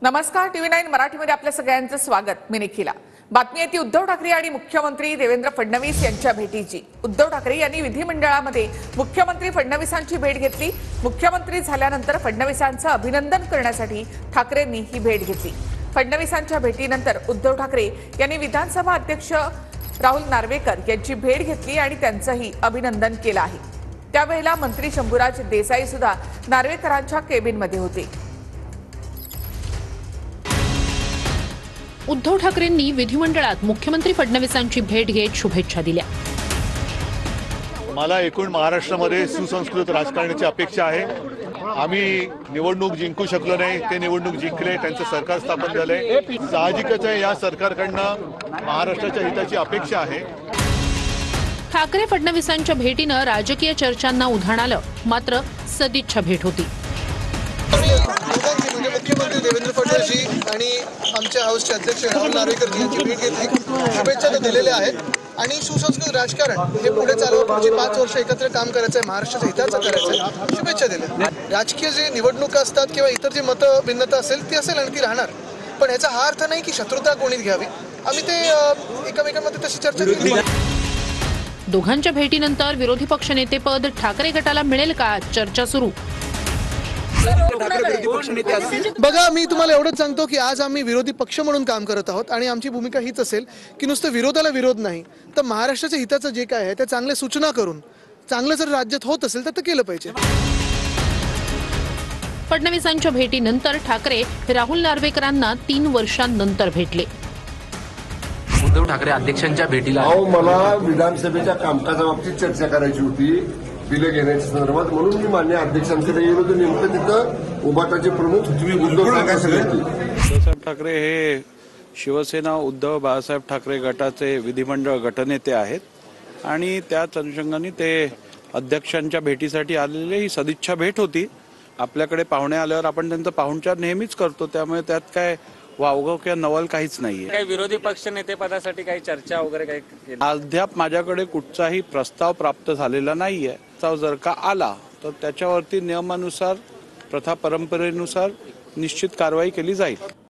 नमस्कार, TV9 मराठीमध्ये आपल्या सगळ्यांचं स्वागत। मी निखिला। बातमी येते उद्धव ठाकरे आणि मुख्यमंत्री देवेंद्र फडणवीस यांच्या भेटीची। उद्धव ठाकरे यांनी विधिमंडळामध्ये मुख्यमंत्री फडणवीसांची भेट घेतली। मुख्यमंत्री झाल्यानंतर फडणवीसांचं अभिनंदन करण्यासाठी ठाकरेंनी ही भेट घेतली। फडणवीसांच्या भेटीनंतर उद्धव ठाकरे यांनी विधानसभा अध्यक्ष राहुल नार्वेकर यांची भेट घेतली आणि त्यांचंही अभिनंदन केलं आहे। त्यावेळेला मंत्री शंभूराज देसाई सुद्धा नार्वेकरांच्या केबिनमध्ये होते। उद्धव ठाकरेंनी विधिमंडळात मुख्यमंत्री फडणवीसांची भेट घेत शुभेच्छा दिल्या। मला एकूण महाराष्ट्रामध्ये सुसंस्कृत राजकारणाची अपेक्षा आहे। आम्ही निवडणूक जिंकू शकलो नाही, ते निवडणूक जिंकले, त्यांचं सरकार स्थापन झालंय। साहजिकच आहे, या सरकारकडनं महाराष्ट्राच्या हिताची अपेक्षा आहे। ठाकरे फडणवीसांच्या भेटीनं राजकीय चर्चांना उधाण आलं, मात्र सदिच्छा भेट होती। मुख्यमंत्री देवेंद्र फडणवीसजी आणि आमच्या हाऊसचे अध्यक्ष राहुल नार्वेकर यांची भेट घेतली, शुभेच्छा दिलेल्या आहेत आणि सुसंस्कृत राजकारण हे पुढे चालवून पुढची 5 वर्ष एकत्र काम करायचं आहे, महाराष्ट्राच्या हिताचं करायचं आहे, शुभेच्छा दिल्या। राजकीय जे निवडणुका असतात किंवा इतर जे मतभिन्नता असेल ती असेल आणि ती राहणार, पण याचा हा अर्थ नाही की शत्रुता कोणीच घ्यावी। आम्ही ते एकमेकांमध्ये तशी चर्चा केली। दोघांच्या भेटीनंतर विरोधी पक्षनेतेपद ठाकरे गटाला मिळेल का, चर्चा सुरू। बघा, मी तुम्हाला एवढंच सांगतो की आज आम्ही विरोधी पक्ष म्हणून काम करत आहोत आणि आमची भूमिका हीच असेल की नुसतं विरोधाला विरोध नाही, तर महाराष्ट्राच्या हिताचं जे काय आहे त्या चांगल्या सूचना करून चांगलं जर राज्यात होत असेल तर ते केलं पाहिजे। फडणवीसांच्या भेटीनंतर ठाकरे राहुल नार्वेकरांना 3 वर्षांनंतर भेटले। उद्धव ठाकरे अध्यक्षांच्या भेटीला मला विधानसभेच्या कामकाजाबाबतीत चर्चा करायची होती, बिलं घेण्याच्या संदर्भात, म्हणून मी मान्य अध्यक्षांकडे गेलो होतो। नेमकं तिथं उभाटाचे प्रमुख उद्धव ठाकरे हे शिवसेना उद्धव बाळासाहेब ठाकरे गटाचे विधिमंडळ गटनेते आहेत आणि त्याच अनुषंगाने ते अध्यक्षांच्या भेटीसाठी आलेले ही सदिच्छा भेट होती। आपल्याकडे पाहुणे आल्यावर आपण त्यांचा पाहुणचार नेहमीच करतो, त्यामुळे त्यात काय वावगं किंवा नवल काहीच नाहीये। काही विरोधी पक्ष नेते पदासाठी काही चर्चा वगैरे काही अद्याप माझ्याकडे कुठचाही प्रस्ताव प्राप्त झालेला नाहीये। प्रस्ताव जर का आला तर त्याच्यावरती नियमानुसार, प्रथा परंपरेनुसार निश्चित कारवाई केली जाईल।